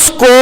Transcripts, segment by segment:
اس کو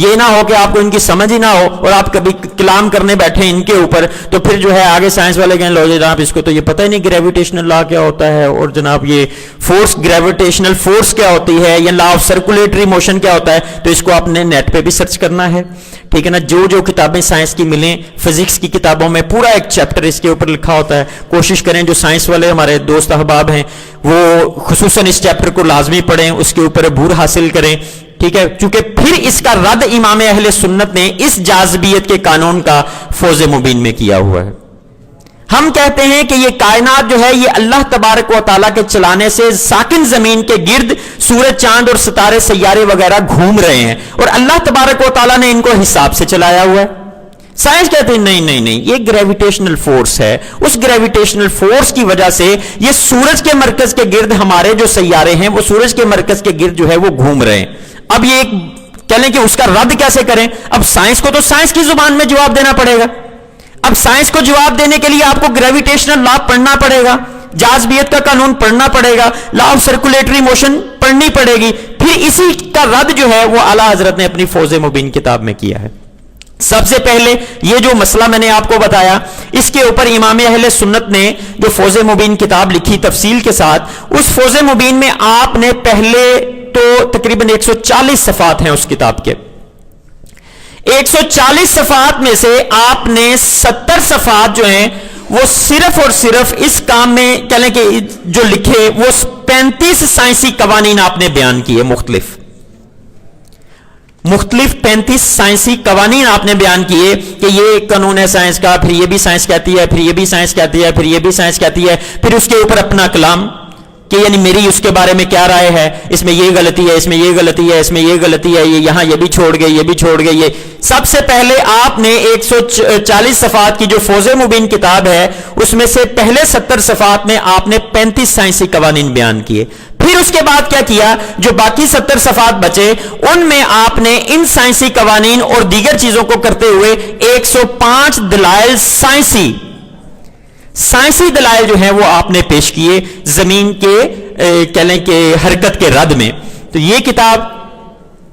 یہ نہ ہو کہ آپ کو ان کی سمجھ ہی نہ ہو اور آپ کبھی کلام کرنے بیٹھے ان کے اوپر, تو پھر جو ہے آگے سائنس والے کہیں لو جناب اس کو تو یہ پتہ ہی نہیں گریویٹیشنل لا کیا ہوتا ہے, اور جناب یہ فورس گریویٹیشنل فورس کیا ہوتی ہے, یا لا آف سرکولیٹری موشن کیا ہوتا ہے. تو اس کو آپ نے نیٹ پہ بھی سرچ کرنا ہے, ٹھیک ہے نا. جو کتابیں سائنس کی ملیں, فزکس کی کتابوں میں پورا ایک چیپٹر اس کے اوپر لکھا ہوتا ہے. کوشش کریں جو سائنس والے ہمارے دوست احباب ہیں وہ خصوصاً اس چیپٹر کو لازمی پڑھیں, اس کے اوپر عبور حاصل کریں, ٹھیک ہے. چونکہ پھر اس کا رد امام اہل سنت نے اس جاذبیت کے قانون کا فوز مبین میں کیا ہوا ہے. ہم کہتے ہیں کہ یہ کائنات جو ہے یہ اللہ تبارک و تعالیٰ کے چلانے سے ساکن زمین کے گرد سورج چاند اور ستارے سیارے وغیرہ گھوم رہے ہیں, اور اللہ تبارک و تعالیٰ نے ان کو حساب سے چلایا ہوا ہے. سائنس کہتے ہیں نہیں, یہ گریویٹیشنل فورس ہے. اس گریویٹیشنل فورس کی وجہ سے یہ سورج کے مرکز کے گرد ہمارے جو سیارے ہیں وہ سورج کے مرکز کے گرد جو ہے وہ گھوم رہے ہیں. اب یہ کہہ لیں کہ اس کا رد کیسے کریں؟ اب سائنس کو تو سائنس کی زبان میں جواب دینا پڑے گا. اب سائنس کو جواب دینے کے لیے آپ کو گریویٹیشنل لا پڑھنا پڑے گا, جاذبیت کا قانون پڑھنا پڑے گا, لا آف سرکولیٹری موشن پڑھنی پڑے گی. پھر اسی کا رد جو ہے وہ اعلیٰ حضرت نے اپنی فوز مبین کتاب میں کیا ہے. سب سے پہلے یہ جو مسئلہ میں نے آپ کو بتایا, اس کے اوپر امام اہل سنت نے جو فوز مبین کتاب لکھی تفصیل کے ساتھ, اس فوز مبین میں آپ نے پہلے تو تقریباً 140 صفحات ہیں اس کتاب کے. 140 صفحات میں سے آپ نے 70 صفحات جو ہیں وہ صرف اور صرف اس کام میں کہہ لیں کہ جو لکھے وہ 35 سائنسی قوانین آپ نے بیان کیے, مختلف 35 سائنسی قوانین آپ نے بیان کیے کہ یہ قانون ہے سائنس کا, پھر یہ بھی سائنس کہتی ہے, پھر یہ بھی سائنس کہتی ہے, پھر یہ بھی سائنس کہتی ہے. پھر اس کے اوپر اپنا کلام کہ یعنی میری اس کے بارے میں کیا رائے ہے, اس میں یہ غلطی ہے, اس میں یہ غلطی ہے, اس میں یہ غلطی ہے, یہ یہاں یہ بھی چھوڑ گئے, یہ بھی چھوڑ گئے. یہ سب سے پہلے آپ نے 140 صفحات کی جو فوز مبین کتاب ہے اس میں سے پہلے 70 صفحات میں آپ نے 35 سائنسی قوانین بیان کیے. پھر اس کے بعد کیا کیا, جو باقی 70 صفحات بچے ان میں آپ نے ان سائنسی قوانین اور دیگر چیزوں کو کرتے ہوئے 105 دلائل سائنسی دلائل جو ہیں وہ آپ نے پیش کیے زمین کے کہہ لیں کہ حرکت کے رد میں. تو یہ کتاب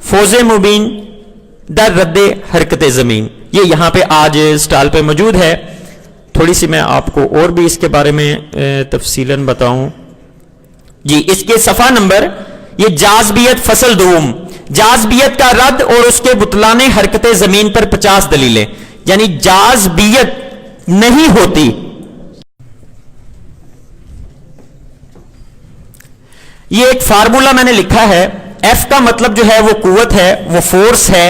فوز مبین در رد حرکت زمین یہ یہاں پہ آج سٹال پہ موجود ہے. تھوڑی سی میں آپ کو اور بھی اس کے بارے میں تفصیلاً بتاؤں. جی اس کے صفحہ نمبر یہ جاذبیت فصل دوم, جاذبیت کا رد اور اس کے بطلان حرکت زمین پر 50 دلیلیں, یعنی جاذبیت نہیں ہوتی. یہ ایک فارمولا میں نے لکھا ہے, ایف کا مطلب جو ہے وہ قوت ہے, وہ فورس ہے,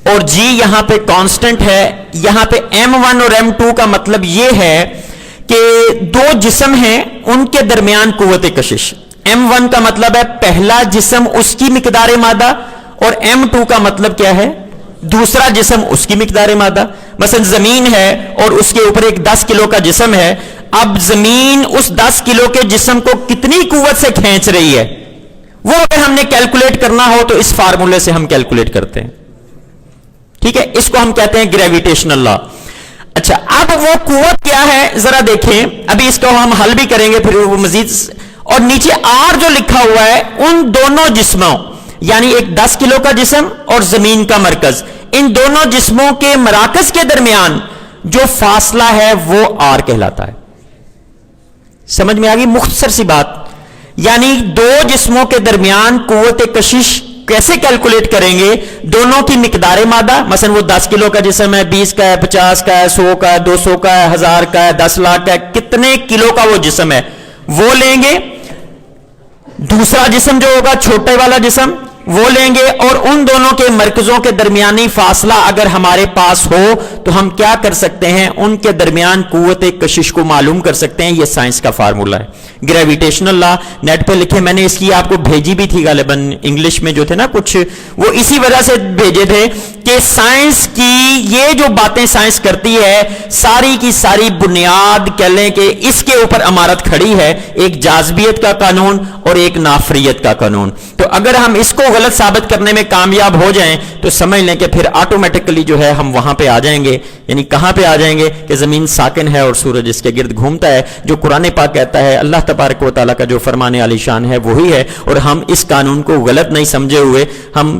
اور جی یہاں پہ کانسٹنٹ ہے. یہاں پہ M1 اور M2 کا مطلب یہ ہے کہ دو جسم ہیں ان کے درمیان قوت کشش. M1 کا مطلب ہے پہلا جسم اس کی مقدار مادہ, اور M2 کا مطلب کیا ہے, دوسرا جسم اس کی مقدار مادہ. مثلا زمین ہے اور اس کے اوپر ایک 10 کلو کا جسم ہے. اب زمین اس 10 کلو کے جسم کو کتنی قوت سے کھینچ رہی ہے وہ اگر ہم نے کیلکولیٹ کرنا ہو تو اس فارمولے سے ہم کیلکولیٹ کرتے ہیں, ٹھیک ہے. اس کو ہم کہتے ہیں گریویٹیشنل لا. اچھا اب وہ قوت کیا ہے ذرا دیکھیں, ابھی اس کو ہم حل بھی کریں گے پھر وہ مزید. اور نیچے آر جو لکھا ہوا ہے ان دونوں جسموں یعنی ایک 10 کلو کا جسم اور زمین کا مرکز, ان دونوں جسموں کے مراکز کے درمیان جو فاصلہ ہے وہ آر کہلاتا ہے. سمجھ میں آ گئی مختصر سی بات. یعنی دو جسموں کے درمیان قوت کشش کیسے کیلکولیٹ کریں گے, دونوں کی مقدار مادہ, مثلا وہ 10 کلو کا جسم ہے, 20 کا ہے, 50 کا ہے, 100 کا ہے, 200 کا ہے, 1000 کا ہے, 10 لاکھ کا ہے, کتنے کلو کا وہ جسم ہے وہ لیں گے. دوسرا جسم جو ہوگا چھوٹے والا جسم وہ لیں گے, اور ان دونوں کے مرکزوں کے درمیانی فاصلہ اگر ہمارے پاس ہو تو ہم کیا کر سکتے ہیں, ان کے درمیان قوت کشش کو معلوم کر سکتے ہیں. یہ سائنس کا فارمولا ہے گریویٹیشنل لا. نیٹ پہ لکھے, میں نے اس کی آپ کو بھیجی بھی تھی غالباً انگلش میں جو تھے نا کچھ, وہ اسی وجہ سے بھیجے تھے کہ سائنس کی یہ جو باتیں سائنس کرتی ہے ساری کی ساری بنیاد کہہ لیں کہ اس کے اوپر عمارت کھڑی ہے, ایک جاذبیت کا قانون اور ایک نافریت کا قانون. تو اگر ہم اس کو غلط ثابت کرنے میں کامیاب ہو جائیں تو سمجھ لیں کہ پھر آٹومیٹکلی جو ہے ہم وہاں پہ آ جائیں گے. یعنی کہاں پہ آ جائیں گے کہ زمین ساکن ہے اور سورج اس کے گرد گھومتا ہے. جو قرآن پاک کہتا ہے, اللہ تبارک و تعالیٰ کا جو فرمان عالی شان ہے وہی ہے, اور ہم اس قانون کو غلط نہیں سمجھے ہوئے ہم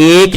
1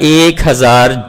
1000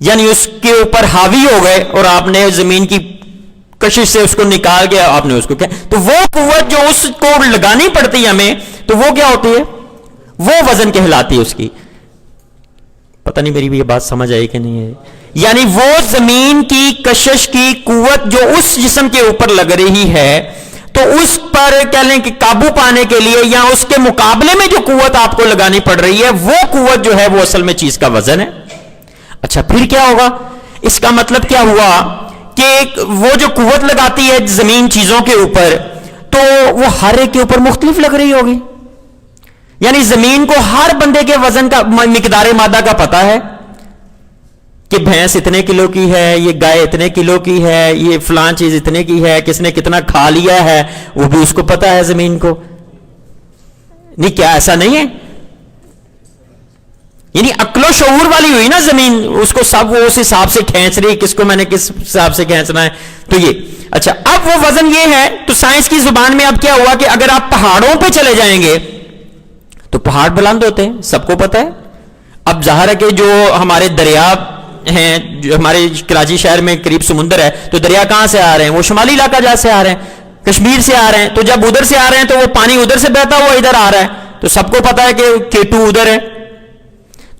یعنی اس کے اوپر حاوی ہو گئے اور آپ نے زمین کی کشش سے اس کو نکال کے آپ نے اس کو کیا، تو وہ قوت جو اس کو لگانی پڑتی ہے ہمیں، تو وہ کیا ہوتی ہے؟ وہ وزن کہلاتی ہے اس کی. پتہ نہیں میری بھی یہ بات سمجھ آئی کہ نہیں ہے. یعنی وہ زمین کی کشش کی قوت جو اس جسم کے اوپر لگ رہی ہے، تو اس پر کہہ لیں کہ قابو پانے کے لیے یا اس کے مقابلے میں جو قوت آپ کو لگانی پڑ رہی ہے، وہ قوت جو ہے وہ اصل میں چیز کا وزن ہے. اچھا پھر کیا ہوگا؟ اس کا مطلب کیا ہوا کہ وہ جو قوت لگاتی ہے زمین چیزوں کے اوپر، تو وہ ہر ایک کے اوپر مختلف لگ رہی ہوگی. یعنی زمین کو ہر بندے کے وزن کا، مقدار مادہ کا پتا ہے کہ بھینس اتنے کلو کی ہے، یہ گائے اتنے کلو کی ہے، یہ فلان چیز اتنے کی ہے، کس نے کتنا کھا لیا ہے، وہ بھی اس کو پتا ہے زمین کو. نہیں کیا ایسا نہیں ہے؟ یعنی عقل و شعور والی ہوئی نا زمین، اس کو سب وہ اس حساب سے کھینچ رہی، کس کو میں نے کس حساب سے کھینچنا ہے. تو یہ اچھا، اب وہ وزن یہ ہے. تو سائنس کی زبان میں اب کیا ہوا کہ اگر آپ پہاڑوں پہ چلے جائیں گے تو پہاڑ بلند ہوتے ہیں، سب کو پتا ہے. اب ظاہر ہے کہ جو ہمارے دریا ہیں، جو ہمارے کراچی شہر میں قریب سمندر ہے، تو دریا کہاں سے آ رہے ہیں؟ وہ شمالی علاقہ جہاں سے آ رہے ہیں، کشمیر سے آ رہے ہیں. تو جب ادھر سے آ رہے ہیں تو وہ پانی ادھر سے بہتا ہوا ادھر آ رہا ہے، تو سب کو پتا ہے کہ کیٹو ادھر ہے.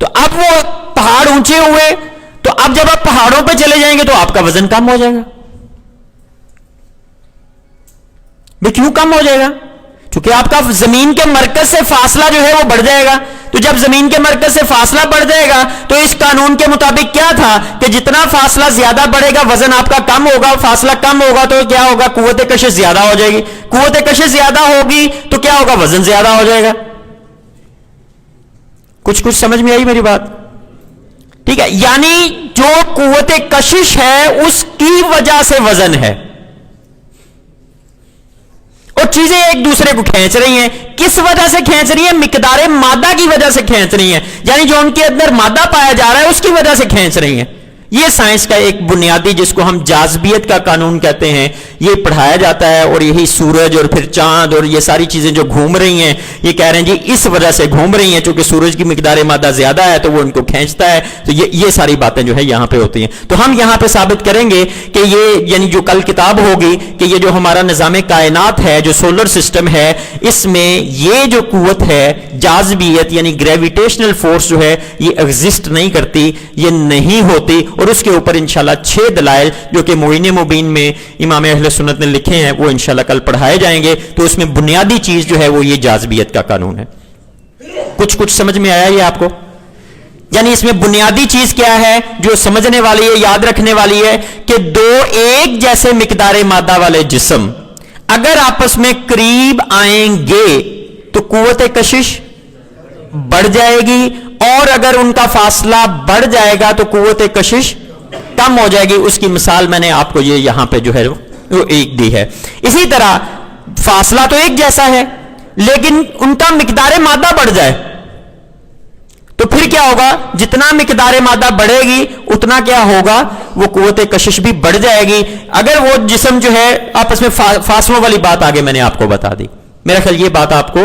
تو اب وہ پہاڑ اونچے ہوئے، تو اب جب آپ پہاڑوں پہ چلے جائیں گے تو آپ کا وزن کم ہو جائے گا. وہ کیوں کم ہو جائے گا؟ چونکہ آپ کا زمین کے مرکز سے فاصلہ جو ہے وہ بڑھ جائے گا. تو جب زمین کے مرکز سے فاصلہ بڑھ جائے گا تو اس قانون کے مطابق کیا تھا کہ جتنا فاصلہ زیادہ بڑھے گا وزن آپ کا کم ہوگا، فاصلہ کم ہوگا تو کیا ہوگا؟ قوت کشش زیادہ ہو جائے گی. قوت کشش زیادہ ہوگی تو کیا ہوگا؟ وزن زیادہ ہو جائے گا. کچھ سمجھ میں آئی میری بات؟ ٹھیک ہے. یعنی جو قوت کشش ہے اس کی وجہ سے وزن ہے، اور چیزیں ایک دوسرے کو کھینچ رہی ہیں. کس وجہ سے کھینچ رہی ہیں؟ مقدار مادہ کی وجہ سے کھینچ رہی ہیں. یعنی جو ان کے اندر مادہ پایا جا رہا ہے اس کی وجہ سے کھینچ رہی ہیں. یہ سائنس کا ایک بنیادی، جس کو ہم جاذبیت کا قانون کہتے ہیں، یہ پڑھایا جاتا ہے. اور یہی سورج اور پھر چاند اور یہ ساری چیزیں جو گھوم رہی ہیں، یہ کہہ رہے ہیں جی اس وجہ سے گھوم رہی ہیں، چونکہ سورج کی مقدار مادہ زیادہ ہے تو وہ ان کو کھینچتا ہے. تو یہ ساری باتیں جو ہے یہاں پہ ہوتی ہیں. تو ہم یہاں پہ ثابت کریں گے کہ یہ، یعنی جو کل کتاب ہوگی، کہ یہ جو ہمارا نظام کائنات ہے، جو سولر سسٹم ہے، اس میں یہ جو قوت ہے جاذبیت یعنی گریویٹیشنل فورس جو ہے، یہ ایگزسٹ نہیں کرتی، یہ نہیں ہوتی. اور اس کے اوپر انشاءاللہ 6 دلائل جو کہ معین مبین میں امام اہل سنت نے لکھے ہیں وہ انشاءاللہ کل پڑھائے جائیں گے. تو اس میں بنیادی چیز جو ہے وہ یہ جاذبیت کا قانون ہے. کچھ سمجھ میں آیا یہ آپ کو؟ یعنی اس میں بنیادی چیز کیا ہے جو سمجھنے والی ہے، یاد رکھنے والی ہے، کہ دو ایک جیسے مقدار مادہ والے جسم اگر آپس میں قریب آئیں گے تو قوت کشش بڑھ جائے گی، اور اگر ان کا فاصلہ بڑھ جائے گا تو قوت کشش کم ہو جائے گی. اس کی مثال میں نے آپ کو یہ یہاں پہ جو ہے وہ ایک دی ہے. اسی طرح فاصلہ تو ایک جیسا ہے لیکن ان کا مقدار مادہ بڑھ جائے تو پھر کیا ہوگا؟ جتنا مقدار مادہ بڑھے گی اتنا کیا ہوگا؟ وہ قوت کشش بھی بڑھ جائے گی. اگر وہ جسم جو ہے آپس میں فاصلوں والی بات آگے میں نے آپ کو بتا دی. میرا خیال یہ بات آپ کو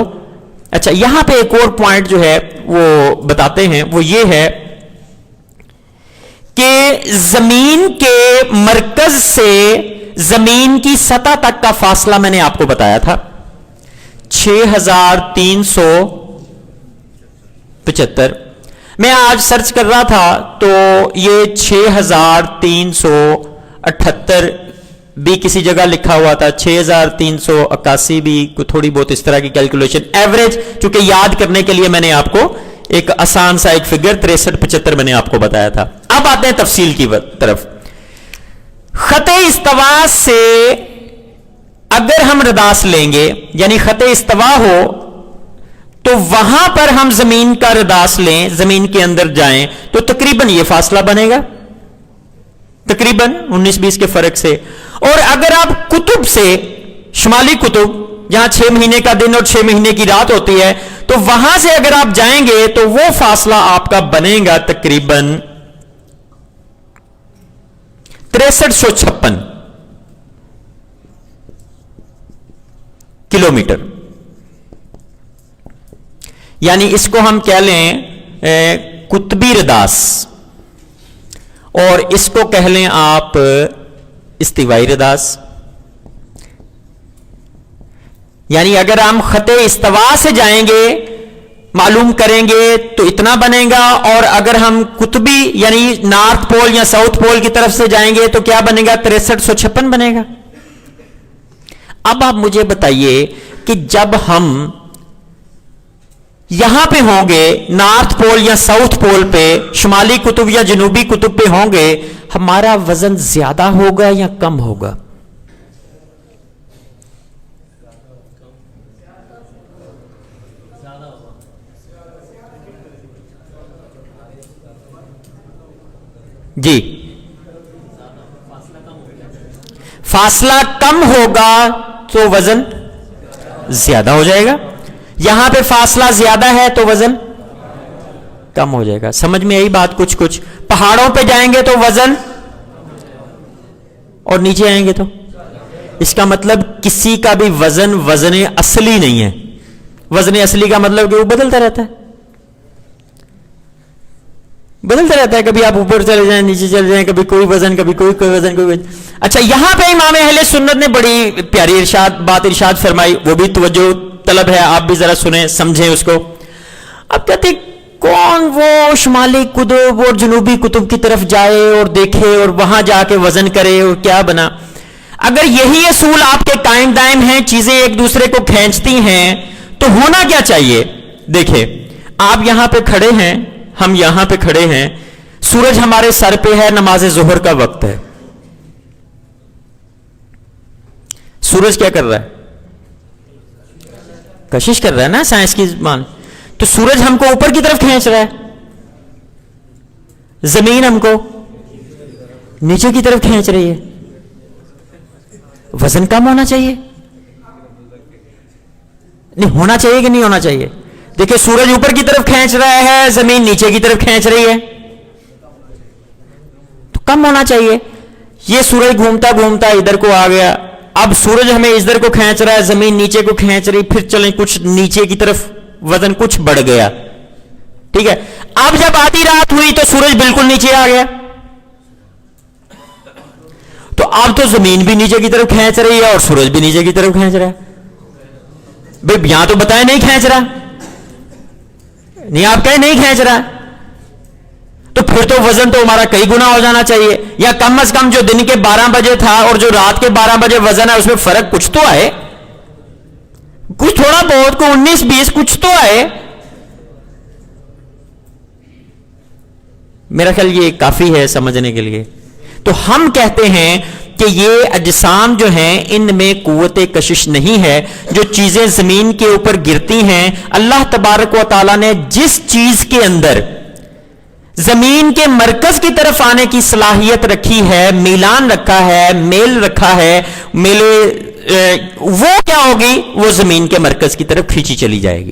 اچھا. یہاں پہ ایک اور پوائنٹ جو ہے وہ بتاتے ہیں، وہ یہ ہے کہ زمین کے مرکز سے زمین کی سطح تک کا فاصلہ میں نے آپ کو بتایا تھا 6375. میں آج سرچ کر رہا تھا تو یہ 6378 بھی کسی جگہ لکھا ہوا تھا، 6381 بھی تھوڑی بہت اس طرح کی کیلکولیشن ایوریج، چونکہ یاد کرنے کے لیے میں نے آپ کو ایک آسان سا ایک فگر 6375 میں نے آپ کو بتایا تھا. اب آتے ہیں تفصیل کی طرف. خط استوا سے اگر ہم رداس لیں گے، یعنی خط استوا ہو تو وہاں پر ہم زمین کا رداس لیں، زمین کے اندر جائیں تو تقریباً یہ فاصلہ بنے گا، تقریباً 19-20 کے فرق سے. اور اگر آپ قطب سے، شمالی قطب جہاں 6 مہینے کا دن اور 6 مہینے کی رات ہوتی ہے، تو وہاں سے اگر آپ جائیں گے تو وہ فاصلہ آپ کا بنے گا تقریباً 6356 کلومیٹر. یعنی اس کو ہم کہہ لیں قطبی رداس. اور اس کو کہہ لیں آپ استوائی رداس. یعنی اگر ہم خط استوا سے جائیں گے معلوم کریں گے تو اتنا بنے گا, اور اگر ہم قطبی یعنی نارتھ پول یا ساؤتھ پول کی طرف سے جائیں گے تو کیا بنے گا, 6356 بنے گا. اب آپ مجھے بتائیے کہ جب ہم یہاں پہ ہوں گے نارتھ پول یا ساؤتھ پول پہ, شمالی قطب یا جنوبی قطب پہ ہوں گے, ہمارا وزن زیادہ ہوگا یا کم ہوگا؟ جی, فاصلہ کم ہوگا تو وزن زیادہ ہو جائے گا. یہاں پہ فاصلہ زیادہ ہے تو وزن کم ہو جائے گا. سمجھ میں آئی بات؟ کچھ پہاڑوں پہ جائیں گے تو وزن, اور نیچے آئیں گے تو, اس کا مطلب کسی کا بھی وزن اصلی نہیں ہے. وزن اصلی کا مطلب کہ وہ بدلتا رہتا ہے, کبھی آپ اوپر چلے جائیں نیچے چلے جائیں, کبھی کوئی وزن کبھی کوئی وزن کوئی وزن. اچھا, یہاں پہ امام اہل سنت نے بڑی پیاری بات ارشاد فرمائی, وہ بھی توجہ طلب ہے, آپ بھی ذرا سنیں سمجھیں اس کو. اب کہتے کون وہ شمالی قطب اور جنوبی قطب کی طرف جائے اور دیکھے اور وہاں جا کے وزن کرے اور کیا بنا. اگر یہی اصول آپ کے قائم دائم ہیں, چیزیں ایک دوسرے کو کھینچتی ہیں, تو ہونا کیا چاہیے؟ دیکھیں, آپ یہاں پہ کھڑے ہیں, ہم یہاں پہ کھڑے ہیں, سورج ہمارے سر پہ ہے, نماز ظہر کا وقت ہے. سورج کیا کر رہا ہے؟ کشش کر رہا ہے نا, سائنس کی زبان. تو سورج ہم کو اوپر کی طرف کھینچ رہا ہے, زمین ہم کو نیچے کی طرف کھینچ رہی ہے. وزن کم ہونا چاہیے, نہیں ہونا چاہیے کہ نہیں ہونا چاہیے؟ دیکھیں, سورج اوپر کی طرف کھینچ رہا ہے, زمین نیچے کی طرف کھینچ رہی ہے, تو کم ہونا چاہیے. یہ سورج گھومتا گھومتا ادھر کو آ گیا, اب سورج ہمیں ادھر کو کھینچ رہا ہے, زمین نیچے کو کھینچ رہی, پھر چلیں کچھ نیچے کی طرف وزن کچھ بڑھ گیا, ٹھیک ہے. اب جب آدھی رات ہوئی تو سورج بالکل نیچے آ گیا, تو اب تو زمین بھی نیچے کی طرف کھینچ رہی ہے اور سورج بھی نیچے کی طرف کھینچ رہا ہے. بھئی یہاں تو بتائیں نہیں کھینچ رہا, نہیں آپ کہیں نہیں کھینچ رہا, تو پھر تو وزن تو ہمارا کئی گنا ہو جانا چاہیے, یا کم از کم جو دن کے 12 بجے تھا اور جو رات کے 12 بجے وزن ہے اس میں فرق کچھ تو آئے, کچھ تھوڑا بہت, کو 19-20 کچھ تو آئے. میرا خیال یہ کافی ہے سمجھنے کے لیے. تو ہم کہتے ہیں کہ یہ اجسام جو ہیں ان میں قوت کشش نہیں ہے. جو چیزیں زمین کے اوپر گرتی ہیں, اللہ تبارک و تعالیٰ نے جس چیز کے اندر زمین کے مرکز کی طرف آنے کی صلاحیت رکھی ہے, میلان رکھا ہے, میل رکھا ہے, وہ کیا ہوگی؟ وہ زمین کے مرکز کی طرف کھینچی چلی جائے گی.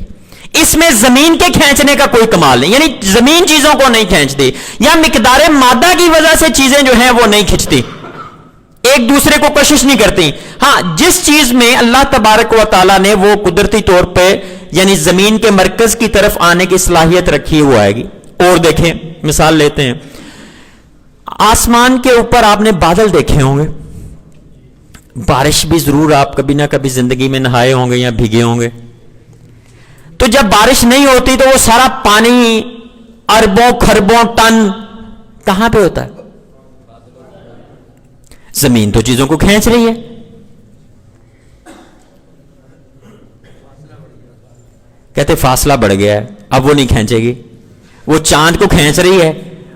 اس میں زمین کے کھینچنے کا کوئی کمال نہیں, یعنی زمین چیزوں کو نہیں کھینچتی, یا مقدار مادہ کی وجہ سے چیزیں جو ہیں وہ نہیں کھینچتی, ایک دوسرے کو کشش نہیں کرتی. ہاں, جس چیز میں اللہ تبارک و تعالیٰ نے وہ قدرتی طور پہ یعنی زمین کے مرکز کی طرف آنے کی صلاحیت رکھی وہ آئے گی. اور دیکھیں, مثال لیتے ہیں, آسمان کے اوپر آپ نے بادل دیکھے ہوں گے, بارش بھی ضرور آپ کبھی نہ کبھی زندگی میں نہائے ہوں گے یا بھیگے ہوں گے. تو جب بارش نہیں ہوتی تو وہ سارا پانی اربوں خربوں ٹن کہاں پہ ہوتا ہے؟ زمین تو چیزوں کو کھینچ رہی ہے. کہتے فاصلہ بڑھ گیا ہے, اب وہ نہیں کھینچے گی, وہ چاند کو کھینچ رہی ہے,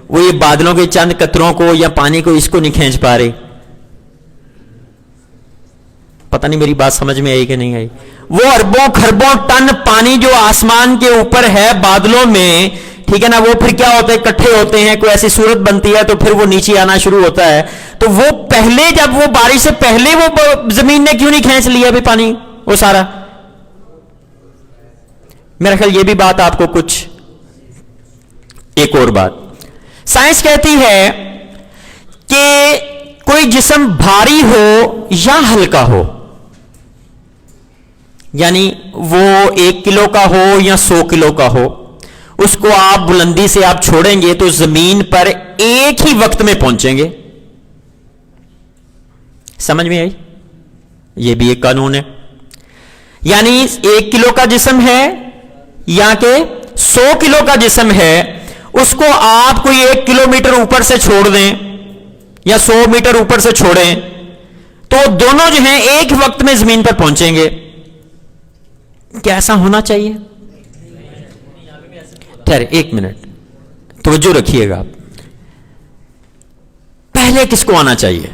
وہ یہ بادلوں کے چند قطروں کو یا پانی کو اس کو نہیں کھینچ پا رہی. پتہ نہیں میری بات سمجھ میں آئی کہ نہیں آئی. وہ اربوں خربوں ٹن پانی جو آسمان کے اوپر ہے بادلوں میں, ٹھیک ہے نا, وہ پھر کیا ہوتے ہیں, اکٹھے ہوتے ہیں, کوئی ایسی صورت بنتی ہے تو پھر وہ نیچے آنا شروع ہوتا ہے. تو وہ پہلے جب وہ بارش سے پہلے وہ زمین نے کیوں نہیں کھینچ لیا بھی پانی وہ سارا؟ میرا خیال یہ بھی بات آپ کو کچھ. ایک اور بات, سائنس کہتی ہے کہ کوئی جسم بھاری ہو یا ہلکا ہو, یعنی وہ 1 کلو کا ہو یا 100 کلو کا ہو, اس کو آپ بلندی سے آپ چھوڑیں گے تو زمین پر ایک ہی وقت میں پہنچیں گے. سمجھ میں آئی؟ یہ بھی ایک قانون ہے. یعنی 1 کلو کا جسم ہے یا کہ 100 کلو کا جسم ہے, اس کو آپ کوئی 1 کلومیٹر اوپر سے چھوڑ دیں یا 100 میٹر اوپر سے چھوڑیں تو دونوں جو ہیں ایک وقت میں زمین پر پہنچیں گے. کیا ایسا ہونا چاہیے؟ ٹھہرے 1 منٹ, توجہ رکھیے گا. پہلے کس کو آنا چاہیے؟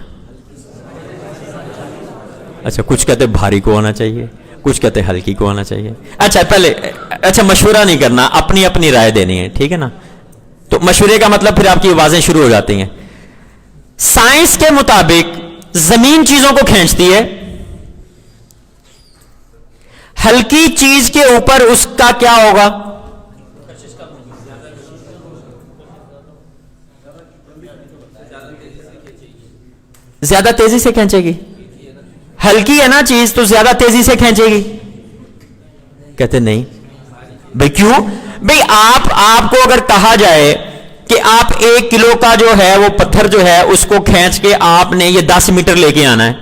اچھا, کچھ کہتے بھاری کو آنا چاہیے, کچھ کہتے ہلکی کو آنا چاہیے. اچھا پہلے, اچھا مشورہ نہیں کرنا, اپنی اپنی رائے دینی ہے, ٹھیک ہے نا. تو مشورے کا مطلب پھر آپ کی آوازیں شروع ہو جاتی ہیں. سائنس کے مطابق زمین چیزوں کو کھینچتی ہے, ہلکی چیز کے اوپر اس کا کیا ہوگا؟ زیادہ تیزی سے کھینچے گی. ہلکی ہے نا چیز تو زیادہ تیزی سے کھینچے گی. کہتے نہیں بھئی کیوں؟ بھئی آپ کو اگر کہا جائے کہ آپ 1 کلو کا جو ہے وہ پتھر جو ہے اس کو کھینچ کے آپ نے یہ 10 میٹر لے کے آنا ہے,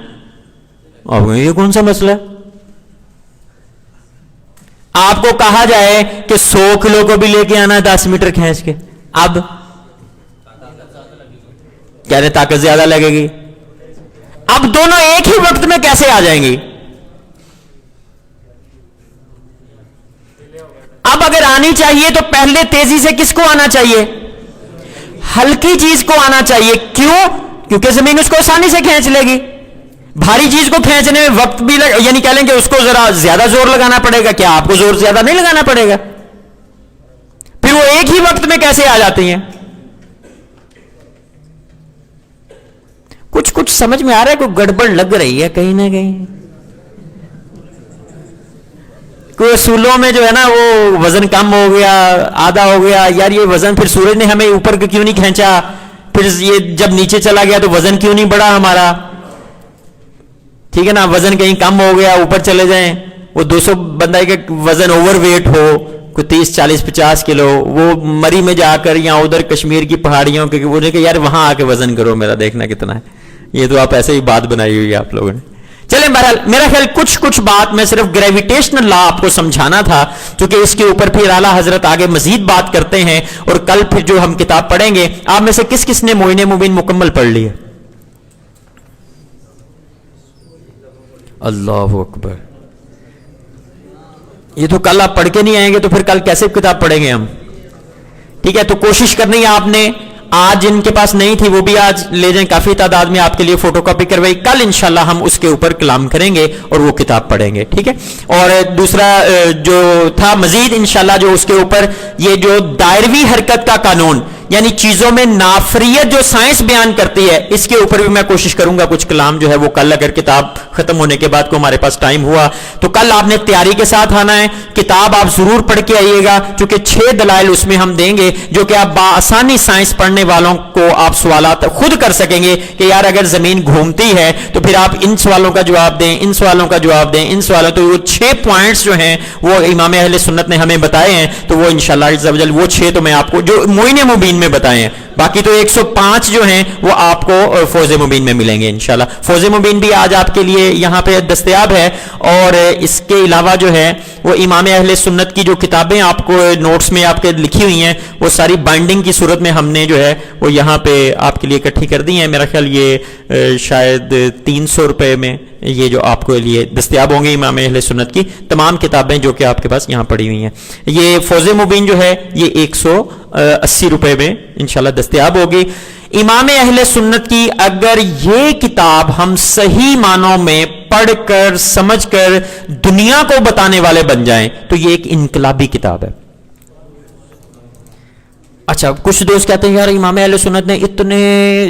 اب یہ کون سا مسئلہ ہے؟ آپ کو کہا جائے کہ 100 کلو کو بھی لے کے آنا ہے 10 میٹر کھینچ کے, اب کہہ رہے طاقت زیادہ لگے گی. اب دونوں ایک ہی وقت میں کیسے آ جائیں گی؟ اب اگر آنی چاہیے تو پہلے تیزی سے کس کو آنا چاہیے؟ ہلکی چیز کو آنا چاہیے. کیوں؟ کیونکہ زمین اس کو آسانی سے کھینچ لے گی. بھاری چیز کو کھینچنے میں وقت بھی یعنی کہہ لیں کہ اس کو ذرا زیادہ زور لگانا پڑے گا. کیا آپ کو زور زیادہ نہیں لگانا پڑے گا؟ پھر وہ ایک ہی وقت میں کیسے آ جاتی ہیں؟ کچھ سمجھ میں آ رہا ہے, کوئی گڑبڑ لگ رہی ہے کہیں نہ کہیں. کوئی اصولوں میں جو ہے نا وہ وزن کم ہو گیا, آدھا ہو گیا, یار یہ وزن پھر سورج نے ہمیں اوپر کیوں نہیں کھینچا, پھر یہ جب نیچے چلا گیا تو وزن کیوں نہیں بڑھا ہمارا, ٹھیک ہے نا. وزن کہیں کم ہو گیا, اوپر چلے جائیں, وہ 200 بندہ کا وزن اوور ویٹ ہو, کوئی 30 40 50 کلو, وہ مری میں جا کر یا ادھر کشمیر کی پہاڑیوں کے وہ کہ یار وہاں آ کے وزن کرو میرا دیکھنا کتنا ہے. یہ تو آپ ایسے ہی بات بنائی ہوئی ہے آپ لوگوں نے. چلیں بہرحال میرا خیال کچھ بات میں صرف گریویٹیشنل لا آپ کو سمجھانا تھا, کیونکہ اس کے اوپر پھر اعلیٰ حضرت آگے مزید بات کرتے ہیں. اور کل پھر جو ہم کتاب پڑھیں گے, آپ میں سے کس کس نے معین مبین مکمل پڑھ لی ہے؟ اللہ اکبر. یہ تو کل آپ پڑھ کے نہیں آئیں گے تو پھر کل کیسے کتاب پڑھیں گے ہم؟ ٹھیک ہے, تو کوشش کرنی ہے آپ نے. آج جن کے پاس نہیں تھی وہ بھی آج لے جائیں, کافی تعداد میں آپ کے لیے فوٹو کاپی کروائی. کل انشاءاللہ ہم اس کے اوپر کلام کریں گے اور وہ کتاب پڑھیں گے, ٹھیک ہے. اور دوسرا جو تھا مزید انشاءاللہ جو اس کے اوپر یہ جو دائروی حرکت کا قانون, یعنی چیزوں میں نافریت جو سائنس بیان کرتی ہے, اس کے اوپر بھی میں کوشش کروں گا کچھ کلام جو ہے وہ کل, اگر کتاب ختم ہونے کے بعد کو ہمارے پاس ٹائم ہوا تو کل آپ نے تیاری کے ساتھ آنا ہے. کتاب آپ ضرور پڑھ کے آئیے گا, چونکہ 6 دلائل اس میں ہم دیں گے جو کہ آپ بآسانی سائنس پڑھنے والوں کو آپ سوالات خود کر سکیں گے کہ یار اگر زمین گھومتی ہے تو پھر آپ ان سوالوں کا جواب دیں, ان سوالوں کا جواب دیں, ان سوالوں. تو وہ 6 پوائنٹس جو ہیں وہ امام اہل سنت نے ہمیں بتائے ہیں, تو وہ انشاءاللہ عز و جل وہ 6 تو میں آپ کو جو معین مبین میں بتائے ہیں, باقی تو 105 جو ہیں وہ آپ کو فوز مبین میں ملیں گے انشاءاللہ. فوز مبین بھی آج آپ کے لیے یہاں پہ دستیاب ہے. اور اس کے علاوہ جو ہے وہ امام اہل سنت کی جو کتابیں آپ کو نوٹس میں آپ کے لکھی ہوئی ہیں وہ ساری بائنڈنگ کی صورت میں ہم نے جو ہے وہ یہاں پہ آپ کے لیے اکٹھی کر دی ہیں. میرا خیال یہ شاید 300 روپے میں یہ جو آپ کو لیے دستیاب ہوں گے امام اہل سنت کی تمام کتابیں جو کہ آپ کے پاس یہاں پڑی ہوئی ہیں. یہ فوز مبین جو ہے یہ 180 روپے میں انشاءاللہ دستیاب ہوگی. امام اہل سنت کی اگر یہ کتاب ہم صحیح معنوں میں پڑھ کر سمجھ کر دنیا کو بتانے والے بن جائیں تو یہ ایک انقلابی کتاب ہے. اچھا, کچھ دوست کہتے ہیں یار امام اہل سنت نے اتنے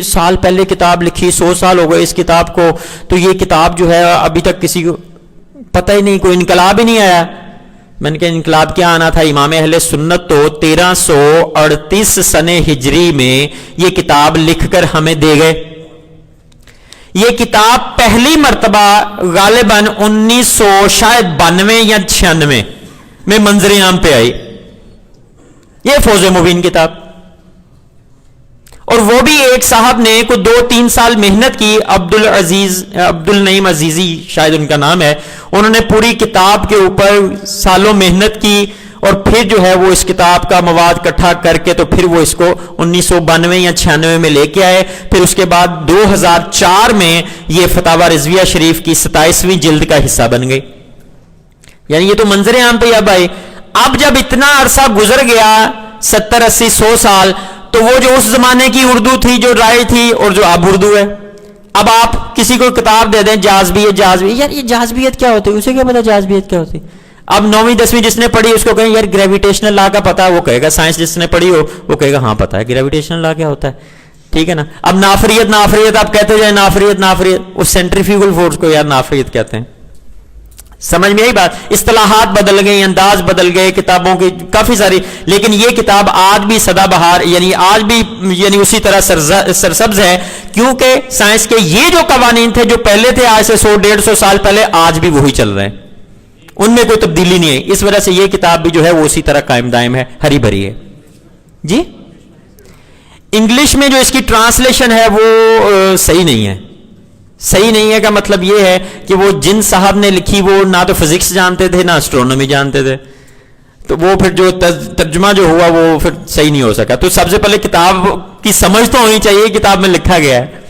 سال پہلے کتاب لکھی, 100 سال ہو گئے اس کتاب کو, تو یہ کتاب جو ہے ابھی تک کسی کو پتہ ہی نہیں, کوئی انقلاب ہی نہیں آیا. میں نے کہا انقلاب کیا آنا تھا؟ امام اہل سنت تو 1338 سن ہجری میں یہ کتاب لکھ کر ہمیں دے گئے. یہ کتاب پہلی مرتبہ غالباً 1992 یا 96 میں منظر عام پہ آئی. یہ فوز مبین کتاب. اور وہ بھی ایک صاحب نے کوئی 2-3 سال محنت کی, عبد النعیم عزیزی شاید ان کا نام ہے, انہوں نے پوری کتاب کے اوپر سالوں محنت کی, اور پھر جو ہے وہ اس کتاب کا مواد اکٹھا کر کے تو پھر وہ اس کو 1992 یا 96 میں لے کے آئے. پھر اس کے بعد 2004 میں یہ فتاوی رضویہ شریف کی 27ویں جلد کا حصہ بن گئی. یعنی یہ تو منظر عام پہ اب آئے. اب جب اتنا عرصہ گزر گیا 70 80 100 سال, تو وہ جو اس زمانے کی اردو تھی جو رائے تھی اور جو اب اردو ہے, اب آپ کسی کو کتاب دے دیں جاذبیت, یار یہ جاذبیت کیا ہوتی ہے, اسے کیا پتا جاذبیت کیا ہوتی. اب 9ویں 10ویں جس نے پڑھی اس کو کہیں یار گریویٹیشنل لا کا پتا ہے, وہ کہے گا. سائنس جس نے پڑھی ہو وہ کہے گا ہاں پتا ہے گریویٹیشنل لا کیا ہوتا ہے, ٹھیک ہے نا. اب نافریت آپ کہتے جائیں نافریت, اس سینٹریفیوگل فورس کو یار نافریت کہتے ہیں. سمجھ میں آئی بات. اصطلاحات بدل گئی, انداز بدل گئے, کتابوں کی کافی ساری, لیکن یہ کتاب آج بھی سدا بہار, یعنی آج بھی یعنی اسی طرح سرسبز ہے, کیونکہ سائنس کے یہ جو قوانین تھے جو پہلے تھے آج سے 100-150 سال پہلے, آج بھی وہی چل رہے ہیں, ان میں کوئی تبدیلی نہیں ہے. اس وجہ سے یہ کتاب بھی جو ہے وہ اسی طرح قائم دائم ہے, ہری بھری ہے. جی انگلش میں جو اس کی ٹرانسلیشن ہے وہ صحیح نہیں ہے. صحیح نہیں ہے کا مطلب یہ ہے کہ وہ جن صاحب نے لکھی وہ نہ تو فزکس جانتے تھے نہ اسٹرونومی جانتے تھے, تو وہ پھر جو ترجمہ جو ہوا وہ پھر صحیح نہیں ہو سکا. تو سب سے پہلے کتاب کی سمجھ تو ہونی چاہیے, کتاب میں لکھا گیا ہے,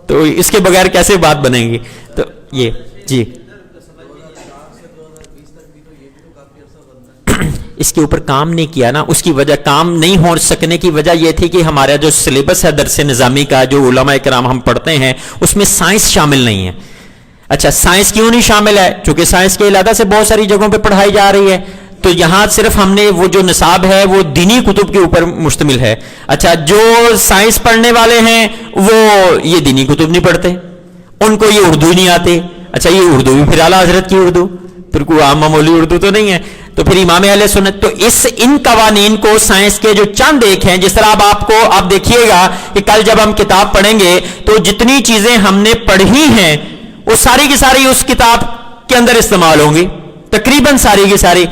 تو اس کے بغیر کیسے بات بنے گی. تو یہ جی اس کے اوپر کام نہیں کیا نا, اس کی وجہ کام نہیں ہو سکنے کی وجہ یہ تھی کہ ہمارا جو سلیبس ہے درس نظامی کا, جو علماء کرام ہم پڑھتے ہیں, اس میں سائنس شامل نہیں ہے. اچھا سائنس کیوں نہیں شامل ہے؟ چونکہ سائنس کے علاوہ سے بہت ساری جگہوں پہ پڑھائی جا رہی ہے, تو یہاں صرف ہم نے وہ جو نصاب ہے وہ دینی کتب کے اوپر مشتمل ہے. اچھا جو سائنس پڑھنے والے ہیں وہ یہ دینی کتب نہیں پڑھتے, ان کو یہ اردو ہی نہیں آتے. اچھا یہ اردو بھی پھر اعلیٰ حضرت کی اردو, پھر کوئی عام معمولی اردو تو نہیں ہے. تو پھر امام اہل سنت تو ان قوانین کو سائنس کے جو چند ایک ہیں, جس طرح آپ دیکھیے گا کہ کل جب ہم کتاب پڑھیں گے تو جتنی چیزیں ہم نے پڑھی ہیں وہ ساری کی ساری اس کتاب کے اندر استعمال ہوں گی, تقریباً ساری کی ساری.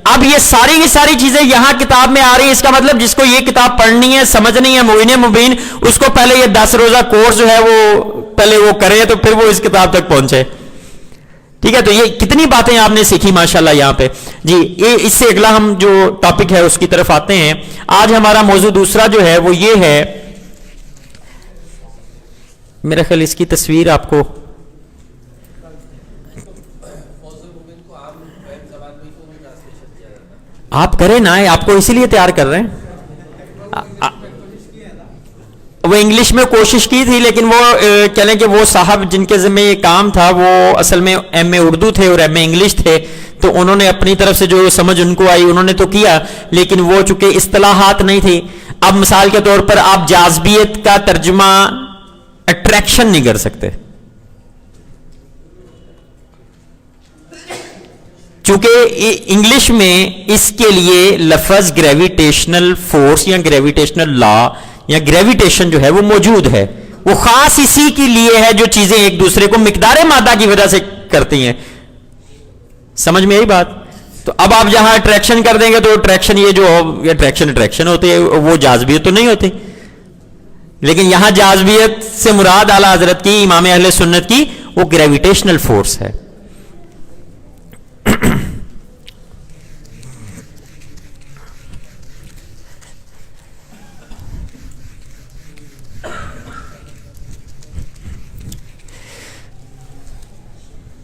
اب یہ ساری کی ساری چیزیں یہاں کتاب میں آ رہی ہیں, اس کا مطلب جس کو یہ کتاب پڑھنی ہے, سمجھنی ہے, معین مبین, اس کو پہلے یہ 10 روزہ کورس جو ہے وہ پہلے وہ کرے تو پھر وہ اس کتاب تک پہنچے. ٹھیک ہے, تو یہ کتنی باتیں آپ نے سیکھی ماشاءاللہ یہاں پہ. جی اس سے اگلا ہم جو ٹاپک ہے اس کی طرف آتے ہیں. آج ہمارا موضوع دوسرا جو ہے وہ یہ ہے, میرا خیال اس کی تصویر آپ کو آپ کریں نا, آپ کو اسی لیے تیار کر رہے ہیں. وہ انگلش میں کوشش کی تھی, لیکن وہ کہہ لیں کہ وہ صاحب جن کے ذمہ یہ کام تھا وہ اصل میں ایم اے اردو تھے اور ایم اے انگلش تھے, تو انہوں نے اپنی طرف سے جو سمجھ ان کو آئی انہوں نے تو کیا, لیکن وہ چونکہ اصطلاحات نہیں تھی. اب مثال کے طور پر آپ جاذبیت کا ترجمہ اٹریکشن نہیں کر سکتے, چونکہ انگلش میں اس کے لیے لفظ گریویٹیشنل فورس یا گریویٹیشنل لا یا گریویٹیشن جو ہے وہ موجود ہے, وہ خاص اسی کے لیے ہے جو چیزیں ایک دوسرے کو مقدار مادہ کی وجہ سے کرتی ہیں. سمجھ میں یہی بات. تو اب آپ جہاں اٹریکشن کر دیں گے تو اٹریکشن یہ جو اٹریکشن ہوتی ہے وہ جاذبیت تو نہیں ہوتی, لیکن یہاں جاذبیت سے مراد اعلیٰ حضرت کی امام اہل سنت کی وہ گریویٹیشنل فورس ہے.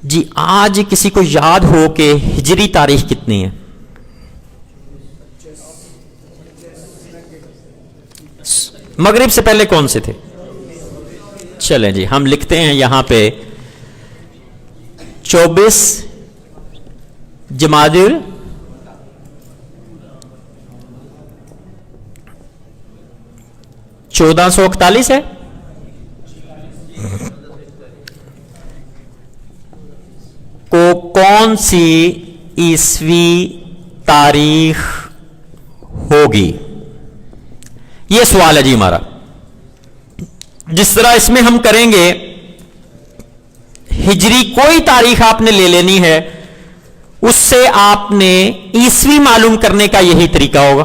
جی آج کسی کو یاد ہو کہ ہجری تاریخ کتنی ہے؟ مغرب سے پہلے کون سے تھے؟ چلیں جی ہم لکھتے ہیں یہاں پہ 24 جمادی 1441 ہے. کو کون سی عیسوی تاریخ ہوگی؟ یہ سوال ہے جی ہمارا. جس طرح اس میں ہم کریں گے ہجری کوئی تاریخ آپ نے لے لینی ہے, اس سے آپ نے عیسوی معلوم کرنے کا یہی طریقہ ہوگا.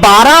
12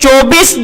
24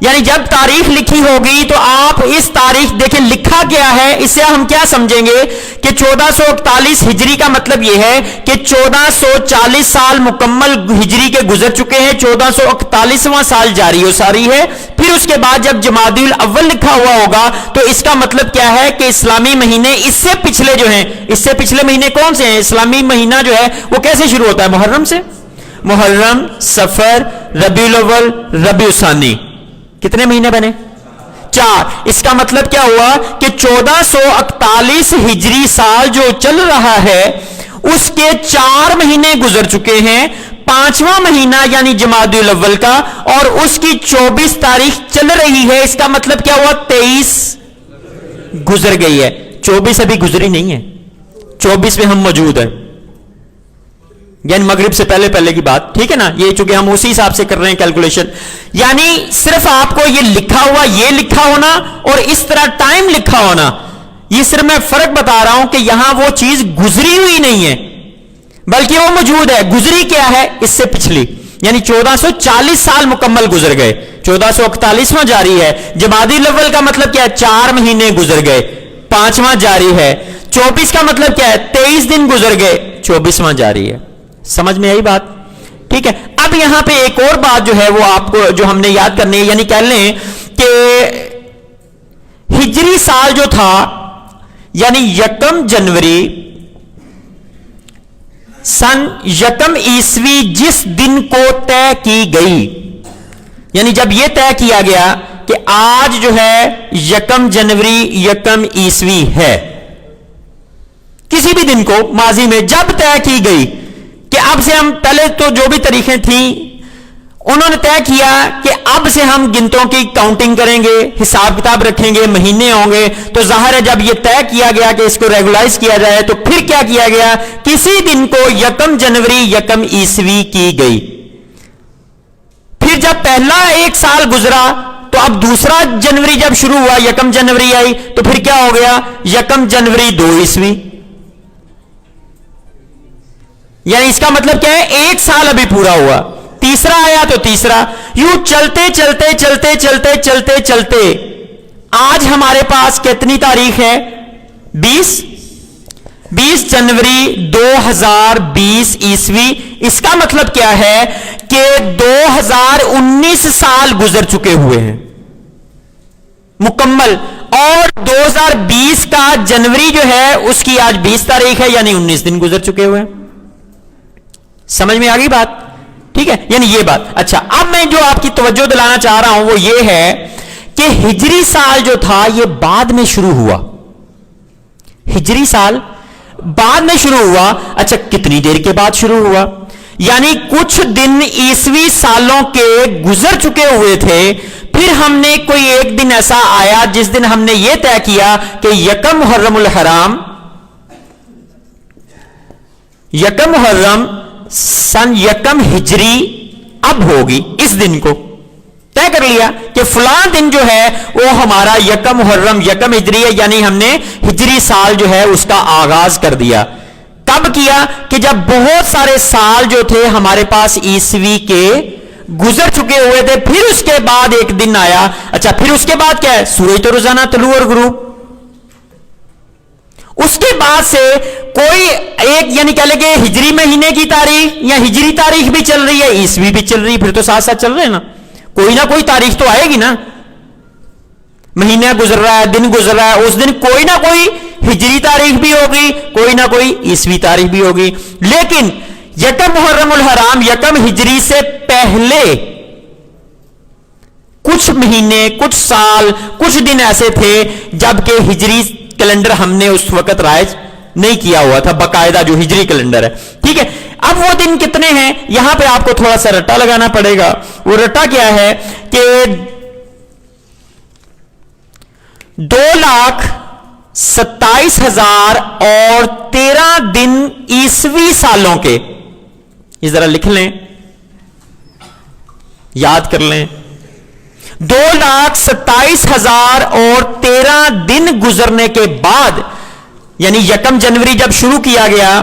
یعنی جب تاریخ لکھی ہوگی تو آپ اس تاریخ دیکھیں لکھا کیا ہے، اس سے ہم کیا سمجھیں گے کہ 1441 ہجری کا مطلب یہ ہے کہ 1440 سال مکمل ہجری کے گزر چکے ہیں، 1441واں سال جاری و ساری ہے. پھر اس کے بعد جب جمادی الاول لکھا ہوا ہوگا تو اس کا مطلب کیا ہے کہ اسلامی مہینے اس سے پچھلے جو ہیں، اس سے پچھلے مہینے کون سے ہیں؟ اسلامی مہینہ جو ہے وہ کیسے شروع ہوتا ہے؟ محرم سے. محرم، صفر، ربیع الاول، ربیع الثانی. کتنے مہینے بنے؟ 4. اس کا مطلب کیا ہوا کہ 1441 ہجری سال جو چل رہا ہے اس کے 4 مہینے گزر چکے ہیں. 5واں مہینہ یعنی جمادی الاول کا اور اس کی 24 تاریخ چل رہی ہے. اس کا مطلب کیا ہوا؟ 23 گزر گئی ہے. 24 ابھی گزری نہیں ہے، 24 میں ہم موجود ہیں، یعنی مغرب سے پہلے پہلے کی بات. ٹھیک ہے نا؟ یہ چونکہ ہم اسی حساب سے کر رہے ہیں کیلکولیشن. یعنی صرف آپ کو یہ لکھا ہوا یہ لکھا ہونا اور اس طرح ٹائم لکھا ہونا، یہ صرف میں فرق بتا رہا ہوں کہ یہاں وہ چیز گزری ہوئی نہیں ہے بلکہ وہ موجود ہے. گزری کیا ہے؟ اس سے پچھلی، یعنی 1440 سال مکمل گزر گئے. 1441واں جاری ہے. جمادی الاول کا مطلب کیا ہے؟ 4 مہینے گزر گئے، 5واں جاری ہے. 24 کا مطلب کیا ہے؟ 23 دن گزر گئے، 24واں جاری ہے. سمجھ میں آئی بات؟ ٹھیک ہے. اب یہاں پہ ایک اور بات جو ہے وہ آپ کو جو ہم نے یاد کرنی ہے، یعنی کہہ لیں کہ ہجری سال جو تھا یعنی 1 جنوری سن 1 عیسوی جس دن کو طے کی گئی، یعنی جب یہ طے کیا گیا کہ آج جو ہے 1 جنوری 1 عیسوی ہے، کسی بھی دن کو ماضی میں جب طے کی گئی کہ اب سے ہم، پہلے تو جو بھی تاریخیں تھیں انہوں نے طے کیا کہ اب سے ہم گنتوں کی کاؤنٹنگ کریں گے، حساب کتاب رکھیں گے، مہینے ہوں گے. تو ظاہر ہے جب یہ طے کیا گیا کہ اس کو ریگولائز کیا جائے تو پھر کیا کیا گیا؟ کسی دن کو 1 جنوری 1 عیسوی کی گئی. پھر جب پہلا ایک سال گزرا تو اب دوسرا جنوری جب شروع ہوا، 1 جنوری آئی تو پھر کیا ہو گیا؟ 1 جنوری 2 عیسوی. یعنی اس کا مطلب کیا ہے؟ ایک سال ابھی پورا ہوا. تیسرا آیا تو تیسرا، یوں چلتے چلتے چلتے چلتے چلتے چلتے آج ہمارے پاس کتنی تاریخ ہے؟ 20 جنوری 2020 عیسوی. اس کا مطلب کیا ہے کہ 2019 سال گزر چکے ہوئے ہیں مکمل، اور 2020 کا جنوری جو ہے اس کی آج 20 تاریخ ہے، یعنی 19 دن گزر چکے ہوئے ہیں. سمجھ میں آ گئی بات؟ ٹھیک ہے، یعنی یہ بات. اچھا، اب میں جو آپ کی توجہ دلانا چاہ رہا ہوں وہ یہ ہے کہ ہجری سال جو تھا یہ بعد میں شروع ہوا. ہجری سال بعد میں شروع ہوا. اچھا، کتنی دیر کے بعد شروع ہوا؟ یعنی کچھ دن عیسوی سالوں کے گزر چکے ہوئے تھے، پھر ہم نے کوئی ایک دن ایسا آیا جس دن ہم نے یہ طے کیا کہ 1 محرم الحرام، 1 محرم سن 1 ہجری اب ہوگی. اس دن کو طے کر لیا کہ فلاں دن جو ہے وہ ہمارا 1 محرم 1 ہجری ہے، یعنی ہم نے ہجری سال جو ہے اس کا آغاز کر دیا. کب کیا؟ کہ جب بہت سارے سال جو تھے ہمارے پاس عیسوی کے گزر چکے ہوئے تھے. پھر اس کے بعد ایک دن آیا. اچھا، پھر اس کے بعد کیا ہے؟ سورج تو روزانہ طلوع اور غروب. اس کے بعد سے کوئی ایک، یعنی کہہ لیں کہ ہجری مہینے کی تاریخ یا ہجری تاریخ بھی چل رہی ہے، عیسوی بھی چل رہی ہے، پھر تو ساتھ ساتھ چل رہے ہیں نا. کوئی نہ کوئی تاریخ تو آئے گی نا. مہینہ گزر رہا ہے، دن گزر رہا ہے، اس دن کوئی نہ کوئی ہجری تاریخ بھی ہوگی، کوئی نہ کوئی عیسوی تاریخ بھی ہوگی. لیکن 1 محرم الحرام 1 ہجری سے پہلے کچھ مہینے، کچھ سال، کچھ دن ایسے تھے جبکہ ہجری کیلنڈر ہم نے اس وقت رائج نہیں کیا ہوا تھا، باقاعدہ جو ہجری کیلنڈر ہے. ٹھیک ہے، اب وہ دن کتنے ہیں؟ یہاں پہ آپ کو تھوڑا سا رٹا لگانا پڑے گا. وہ رٹا کیا ہے کہ 2,27,013 دن عیسوی سالوں کے. یہ ذرا لکھ لیں، یاد کر لیں. 2,27,013 دن گزرنے کے بعد، یعنی 1 جنوری جب شروع کیا گیا،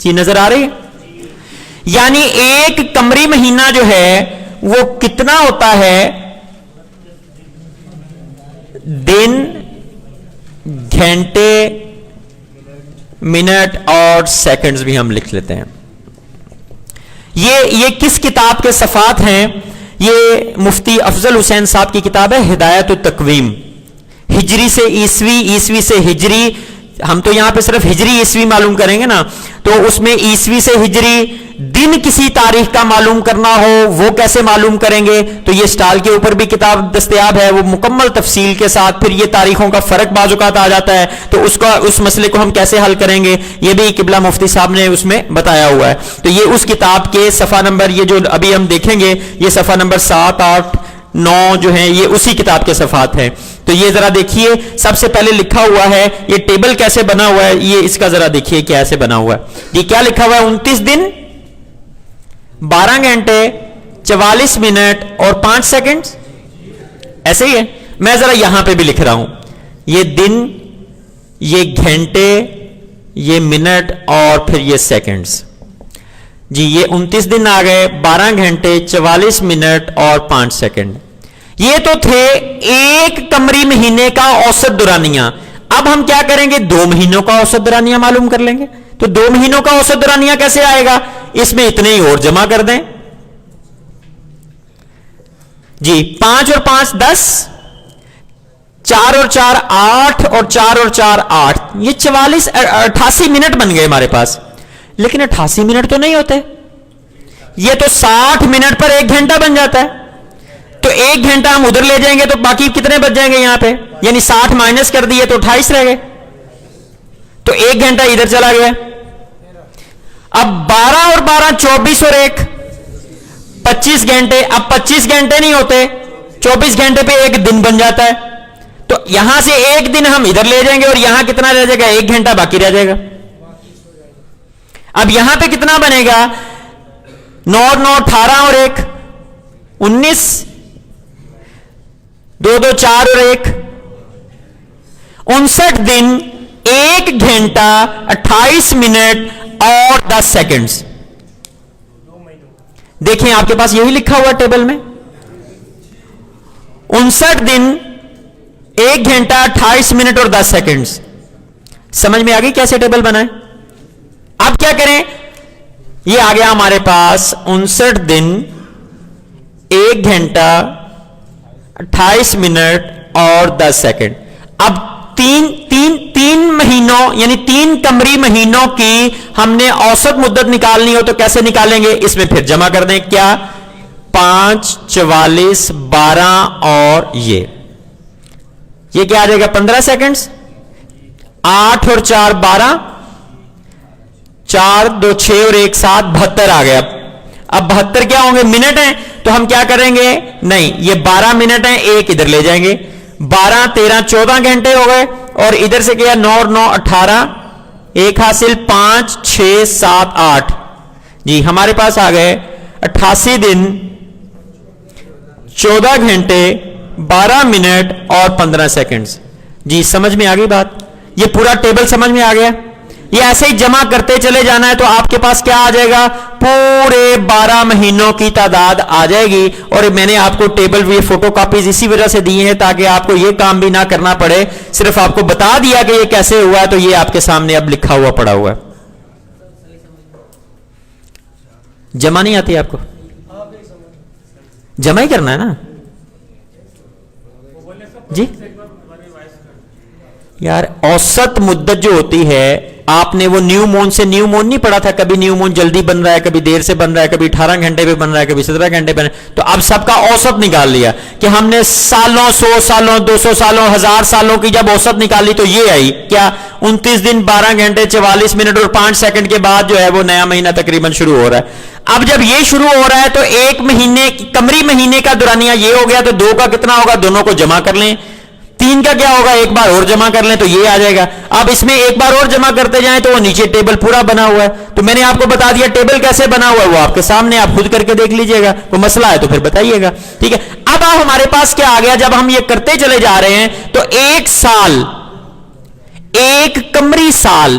چیز نظر آ رہی ہے؟ یعنی ایک قمری مہینہ جو ہے وہ کتنا ہوتا ہے؟ دن، گھنٹے، منٹ اور سیکنڈز بھی ہم لکھ لیتے ہیں. یہ کس کتاب کے صفحات ہیں؟ یہ مفتی افضل حسین صاحب کی کتاب ہے ہدایت التقویم. ہجری سے عیسوی، عیسوی سے ہجری. ہم تو یہاں پہ صرف ہجری عیسوی معلوم کریں گے نا، تو اس میں عیسوی سے ہجری، دن کسی تاریخ کا معلوم کرنا ہو وہ کیسے معلوم کریں گے؟ تو یہ سٹال کے اوپر بھی کتاب دستیاب ہے، وہ مکمل تفصیل کے ساتھ. پھر یہ تاریخوں کا فرق بعض اوقات آ جاتا ہے، تو اس مسئلے کو ہم کیسے حل کریں گے یہ بھی قبلہ مفتی صاحب نے اس میں بتایا ہوا ہے. تو یہ اس کتاب کے صفحہ نمبر، یہ جو ابھی ہم دیکھیں گے یہ صفحہ نمبر 7، 8، 9 جو ہیں یہ اسی کتاب کے صفحات ہیں. تو یہ ذرا دیکھیے، سب سے پہلے لکھا ہوا ہے یہ ٹیبل کیسے بنا ہوا ہے، یہ اس کا ذرا دیکھیے کیسے بنا ہوا ہے. یہ کیا لکھا ہوا ہے؟ 29 دن 12 گھنٹے 44 منٹ اور 5 سیکنڈ. ایسے ہی ہے. میں ذرا یہاں پہ بھی لکھ رہا ہوں، یہ دن، یہ گھنٹے، یہ منٹ اور پھر یہ سیکنڈز. جی یہ 29 دن آ گئے، 12 گھنٹے 44 منٹ اور 5 سیکنڈ. یہ تو تھے ایک قمری مہینے کا اوسط دورانیہ. اب ہم کیا کریں گے؟ 2 مہینوں کا اوسط دورانیہ معلوم کر لیں گے. تو 2 مہینوں کا اوسط دورانیہ کیسے آئے گا؟ اس میں اتنے ہی اور جمع کر دیں. جی 5 اور 5 10، 4 اور 4 8 اور 4 اور 4 8، یہ 88 منٹ بن گئے ہمارے پاس. لیکن 88 منٹ تو نہیں ہوتے، یہ تو 60 منٹ پر 1 گھنٹہ بن جاتا ہے. تو 1 گھنٹہ ہم ادھر لے جائیں گے تو باقی کتنے بچ جائیں گے یہاں پہ؟ یعنی 60 مائنس کر دیے تو 28 رہ گئے. تو 1 گھنٹہ ادھر چلا گیا. اب 12 اور 12 24 اور 1 25 گھنٹے. اب 25 گھنٹے نہیں ہوتے، 24 گھنٹے پہ 1 دن بن جاتا ہے. تو یہاں سے 1 دن ہم ادھر لے جائیں گے اور یہاں کتنا رہ جائے گا؟ 1 گھنٹہ باقی رہ جائے گا. اب یہاں پہ کتنا بنے گا؟ 9 اور 9 18 اور 1 19، 2 2 4 اور 1 59 دن 1 گھنٹہ 28 منٹ اور 10 سیکنڈز. دیکھیں آپ کے پاس یہی لکھا ہوا ٹیبل میں 59 دن 1 گھنٹہ 28 منٹ اور 10 سیکنڈز. سمجھ میں آ گئی کیسے ٹیبل بنا ہے؟ اب کیا کریں؟ یہ آ گیا ہمارے پاس 59 دن 1 گھنٹہ 28 منٹ اور 10 سیکنڈ. اب تین مہینوں یعنی 3 قمری مہینوں کی ہم نے اوسط مدت نکالنی ہو تو کیسے نکالیں گے؟ اس میں پھر جمع کر دیں. کیا 5 44 12 اور یہ کیا آ جائے گا؟ 15 سیکنڈز. 8 اور 4 12، 4 2 6 اور 1 7 72 آ گیا. اب 72 کیا ہوں گے؟ منٹ ہیں. تو ہم کیا کریں گے؟ نہیں، یہ 12 منٹ ہیں، 1 ادھر لے جائیں گے. 12 13 14 گھنٹے ہو گئے اور ادھر سے کیا؟ 9 اور 9 18، 1 حاصل 5 6 7 8. جی ہمارے پاس آ گئے 88 دن 14 گھنٹے 12 منٹ اور 15 سیکنڈز. جی سمجھ میں آ گئی بات؟ یہ پورا ٹیبل سمجھ میں آ گیا؟ یہ ایسے ہی جمع کرتے چلے جانا ہے تو آپ کے پاس کیا آ جائے گا؟ پورے 12 مہینوں کی تعداد آ جائے گی. اور میں نے آپ کو ٹیبل یہ فوٹو کاپیز اسی وجہ سے دی ہیں تاکہ آپ کو یہ کام بھی نہ کرنا پڑے، صرف آپ کو بتا دیا کہ یہ کیسے ہوا ہے. تو یہ آپ کے سامنے اب لکھا ہوا پڑا ہوا ہے. جمع نہیں آتی آپ کو؟ جمع ہی کرنا ہے نا جی. یار اوسط مدت جو ہوتی ہے، آپ نے وہ نیو مون سے نیو مون نہیں پڑھا تھا؟ کبھی نیو مون جلدی بن رہا ہے، کبھی دیر سے بن رہا ہے، کبھی 18 گھنٹے پہ بن رہا ہے، کبھی 17 گھنٹے پہ. تو اب سب کا اوسط نکال لیا کہ ہم نے سالوں، 100 سالوں، 200 سالوں، 1000 سالوں کی جب اوسط نکالی تو یہ آئی کیا؟ 29 دن 12 گھنٹے 44 منٹ اور 5 سیکنڈ کے بعد جو ہے وہ نیا مہینہ تقریباً شروع ہو رہا ہے. اب جب یہ شروع ہو رہا ہے تو 1 مہینے قمری مہینے کا دورانیہ یہ ہو گیا. تو 2 کا کتنا ہوگا؟ دونوں کو جمع کر لیں. 3 کا کیا ہوگا؟ ایک بار اور جمع کر لیں تو یہ آ جائے گا. اب اس میں ایک بار اور جمع کرتے جائیں تو وہ نیچے ٹیبل پورا بنا ہوا ہے. تو میں نے آپ کو بتا دیا ٹیبل کیسے بنا ہوا ہے، وہ آپ کے سامنے، آپ خود کر کے دیکھ لیجئے گا. کوئی مسئلہ ہے تو پھر بتائیے گا. ٹھیک ہے. اب ہمارے پاس کیا آ گیا؟ جب ہم یہ کرتے چلے جا رہے ہیں تو 1 سال، 1 قمری سال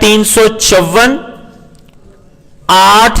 354 8,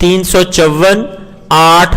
354 8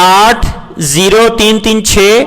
8 0 3 3 6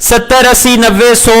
70 80 90 100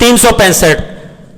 365।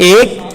1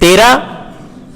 13,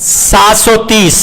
730।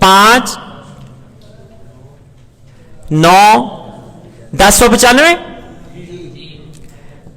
5 9 1095।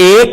1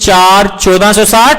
4 1460।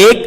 1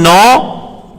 9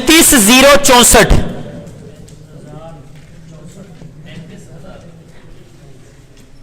35,064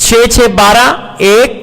6 6 12, 1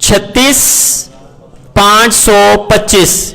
36,525।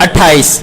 28।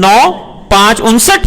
9 5 59।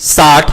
60।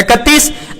31।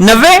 90,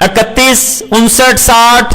31 59 60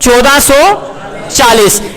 1440।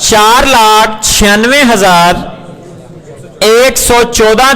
4,96,114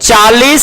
40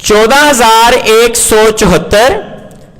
14,174,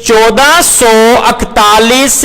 1441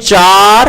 4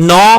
9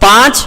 5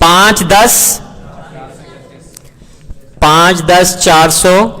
5 10 5 10 400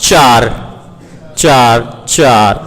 4 4 4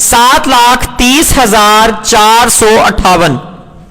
7,30,458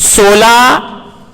16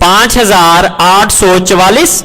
5,844।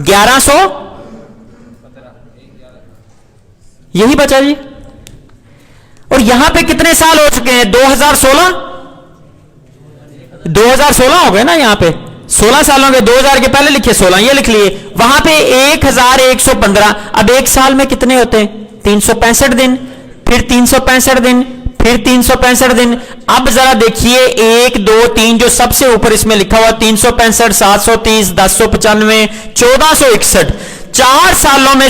1100। یہی بچا جی. اور یہاں پہ کتنے سال ہو چکے ہیں؟ 2016 ہو گئے نا یہاں پہ 16 سالوں کے. 2000 کے پہلے لکھے 16, یہ لکھ لیے. وہاں پہ 1115. اب ایک سال میں کتنے ہوتے ہیں؟ 365 دن, پھر 365 دن, پھر 365 دن. اب ذرا دیکھیے 1 2 3 جو سب سے اوپر اس میں لکھا ہوا 365 730 1095 1461. 4 سالوں میں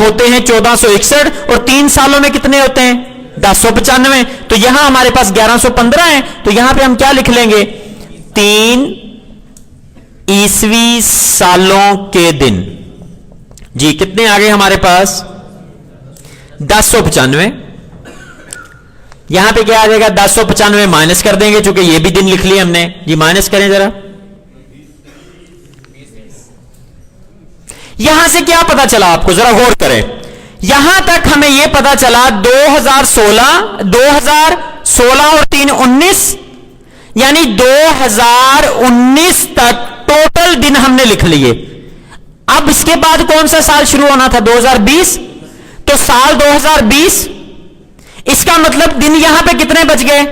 ہوتے ہیں 1461 اور 3 سالوں میں کتنے ہوتے ہیں؟ 1095. تو یہاں ہمارے پاس 1115 ہے, تو یہاں پہ ہم کیا لکھ لیں گے؟ 3 عیسوی سالوں کے دن. جی کتنے آگے ہمارے پاس؟ 1095. یہاں پہ کیا آ جائے گا؟ 1095 مائنس کر دیں گے چونکہ یہ بھی دن لکھ لیے ہم نے. جی مائنس کریں ذرا. یہاں سے کیا پتا چلا آپ کو؟ ذرا غور کریں. یہاں تک ہمیں یہ پتا چلا 2016 اور 3 19 یعنی 2019 تک ٹوٹل دن ہم نے لکھ لیے. اب اس کے بعد کون سا سال شروع ہونا تھا؟ 2020. تو سال 2020. اس کا مطلب دن یہاں پہ کتنے بچ گئے؟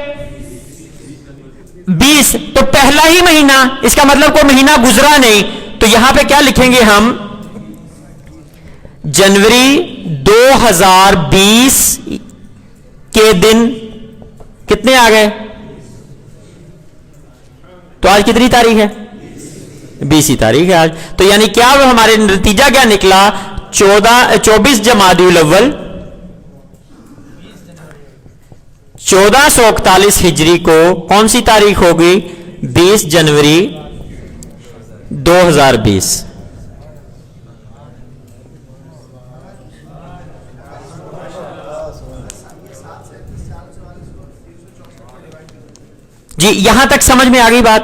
20. تو پہلا ہی مہینہ, اس کا مطلب کوئی مہینہ گزرا نہیں. تو یہاں پہ کیا لکھیں گے ہم؟ جنوری 2020 کے دن کتنے آ گئے؟ تو آج کتنی تاریخ ہے؟ 20 تاریخ ہے آج. تو یعنی کیا وہ ہمارے نتیجہ کیا نکلا؟ 24 جمادی الاول 1441 ہجری کو کون سی تاریخ ہوگی؟ 20 جنوری 2020. جی یہاں تک سمجھ میں آ گئی بات.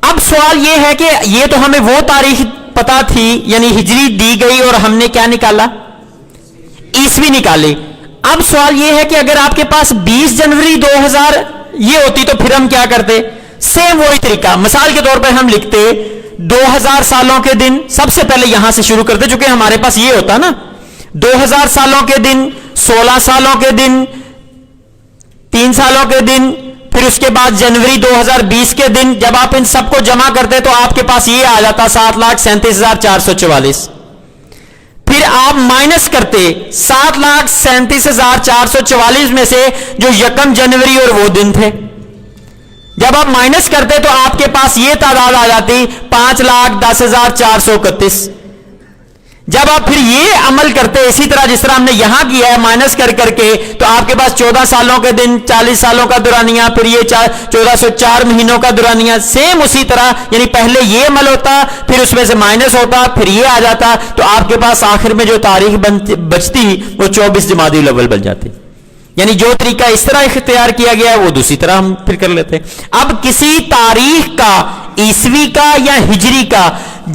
اب سوال یہ ہے کہ یہ تو ہمیں وہ تاریخ پتا تھی یعنی ہجری دی گئی اور ہم نے کیا نکالا؟ عیسوی نکالی. اب سوال یہ ہے کہ اگر آپ کے پاس 20 جنوری 2000 یہ ہوتی تو پھر ہم کیا کرتے؟ سیم وہی طریقہ. مثال کے طور پر ہم لکھتے 2000 سالوں کے دن. سب سے پہلے یہاں سے شروع کرتے چونکہ ہمارے پاس یہ ہوتا نا 2000 سالوں کے دن, 16 سالوں کے دن, 3 سالوں کے دن, پھر اس کے بعد جنوری 2020 کے دن. جب آپ ان سب کو جمع کرتے تو آپ کے پاس یہ آ جاتا 7,37,444. پھر آپ مائنس کرتے 7,37,444 میں سے جو 1 جنوری اور وہ دن تھے. جب آپ مائنس کرتے تو آپ کے پاس یہ تعداد آ جاتی 5,10,431. جب آپ پھر یہ عمل کرتے اسی طرح جس طرح ہم نے یہاں کیا ہے مائنس کر کر کے, تو آپ کے پاس 14 سالوں کے دن, 40 سالوں کا دورانیہ, پھر یہ 1404 مہینوں کا دورانیہ. سیم اسی طرح یعنی پہلے یہ عمل ہوتا, پھر اس میں سے مائنس ہوتا, پھر یہ آ جاتا, تو آپ کے پاس آخر میں جو تاریخ بچتی وہ 24 جمادی الاول بن جاتی. یعنی جو طریقہ اس طرح اختیار کیا گیا وہ دوسری طرح ہم پھر کر لیتے. اب کسی تاریخ کا, عیسوی کا یا ہجری کا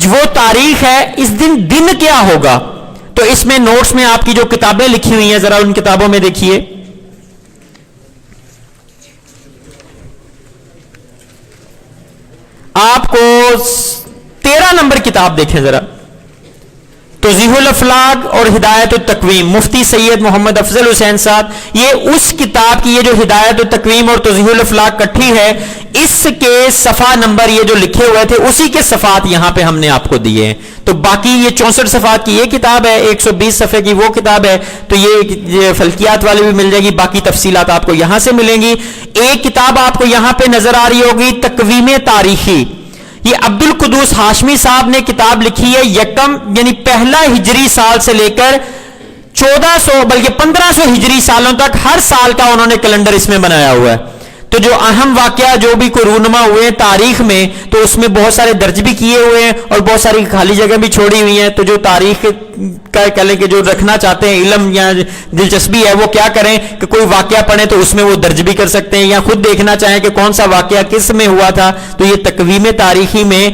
وہ تاریخ ہے, اس دن کیا ہوگا؟ تو اس میں نوٹس میں آپ کی جو کتابیں لکھی ہوئی ہیں ذرا ان کتابوں میں دیکھیے. آپ کو 13 نمبر کتاب دیکھیں ذرا, توضیح الافلاک اور ہدایت التقویم, مفتی سید محمد افضل حسین صاحب. یہ اس کتاب کی یہ جو ہدایت التقویم اور توضیح الافلاک کٹھی ہے, اس کے صفحہ نمبر یہ جو لکھے ہوئے تھے اسی کے صفحات یہاں پہ ہم نے آپ کو دیے ہیں. تو باقی یہ 64 صفحات کی یہ کتاب ہے, 120 صفحے کی وہ کتاب ہے, تو یہ فلکیات والی بھی مل جائے گی. باقی تفصیلات آپ کو یہاں سے ملیں گی. ایک کتاب آپ کو یہاں پہ نظر آ رہی ہوگی تقویم تاریخی. یہ عبد القدوس ہاشمی صاحب نے کتاب لکھی ہے. یعنی پہلا ہجری سال سے لے کر 1400 بلکہ 1500 ہجری سالوں تک ہر سال کا انہوں نے کیلنڈر اس میں بنایا ہوا ہے. تو جو اہم واقعہ جو بھی کوئی رونما ہوئے ہیں تاریخ میں, تو اس میں بہت سارے درج بھی کیے ہوئے ہیں اور بہت ساری خالی جگہ بھی چھوڑی ہوئی ہیں. تو جو تاریخ کا کہہ لیں کہ جو رکھنا چاہتے ہیں علم یا دلچسپی ہے وہ کیا کریں کہ کوئی واقعہ پڑھیں تو اس میں وہ درج بھی کر سکتے ہیں, یا خود دیکھنا چاہیں کہ کون سا واقعہ کس میں ہوا تھا. تو یہ تقویم تاریخی میں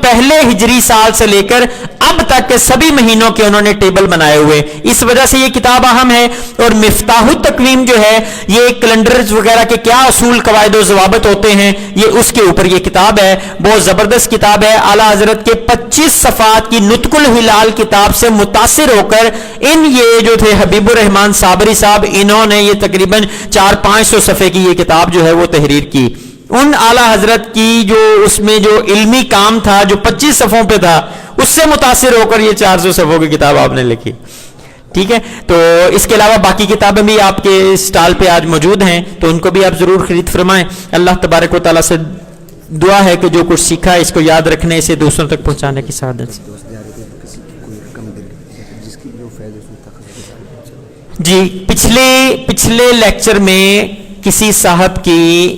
پہلے ہجری سال سے لے کر اب تک کے سبھی مہینوں کے انہوں نے ٹیبل بنائے ہوئے. اس وجہ سے یہ کتاب اہم ہے. اور مفتاح التقویم جو ہے یہ کیلنڈرز وغیرہ کے کیا اصول قواعد و ضوابط ہوتے ہیں, یہ اس کے اوپر یہ کتاب ہے. بہت زبردست کتاب ہے. اعلیٰ حضرت کے 25 صفحات کی نطق الہلال کتاب سے متاثر ہو کر یہ جو تھے حبیب الرحمان صابری صاحب، انہوں نے یہ تقریباً 400-500 صفحے کی یہ کتاب جو ہے وہ تحریر کی. ان اعلیٰ حضرت کی جو اس میں جو علمی کام تھا جو 25 صفحوں پہ تھا، اس سے متاثر ہو کر یہ 400 صفحوں کی کتاب آپ نے لکھی. ٹھیک ہے، تو اس کے علاوہ باقی کتابیں بھی آپ کے سٹال پہ آج موجود ہیں، تو ان کو بھی آپ ضرور خرید فرمائیں. اللہ تبارک و تعالیٰ سے دعا ہے کہ جو کچھ سیکھا ہے اس کو یاد رکھنے سے دوسروں تک پہنچانے کی سعادت. جی پچھلے لیکچر میں کسی صاحب کی